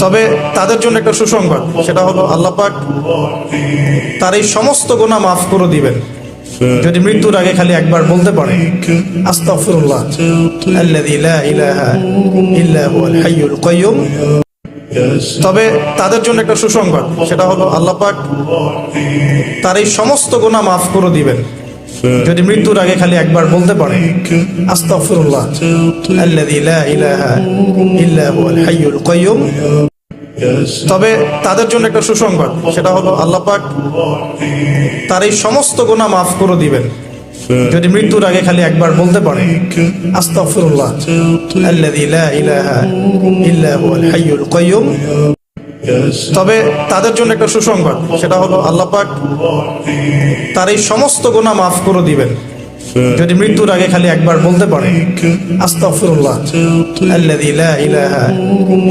তবে তাদের জন্য একটা সুসংবাদ, সেটা হলো আল্লাহ পাক তার এই সমস্ত গুনাহ মাফ করে দিবেন যদি মৃত্যুর আগে খালি একবার বলতে পারে আস্তাগফিরুল্লাহ আল্লাযী লা ইলাহা ইল্লা হুয়াল হাইয়ুল কাইয়্যুম। তবে তাদের জন্য একটা সুসংবাদ, সেটা হলো আল্লাহ পাক তার এই সমস্ত গুনাহ মাফ করে দিবেন যদি মৃত্যুর আগে খালি একবার বলতে পারে আস্তাগফিরুল্লাহ আল্লাযী লা ইলাহা ইল্লা হুয়াল হাইয়ুল কাইয়্যুম। তবে তাদের জন্য একটা সুসংবাদ, সেটা হলো আল্লাহ পাক তার এই সমস্ত গুনাহ মাফ করে দিবেন যদি মৃত্যুর আগে খালি একবার বলতে পারে আস্তাগফিরুল্লাহ আল্লাযী লা ইলাহা ইল্লা হুয়াল হাইয়ুল কাইয়্যুম। তবে তাদের জন্য একটা সুসংবাদ, সেটা হলো আল্লাহ পাক তার এই সমস্ত গুনাহ মাফ করে দিবেন যদি মৃত্যুর আগে খালি একবার বলতে পারে আস্তাগফিরুল্লাহ আল্লাযী লা ইলাহা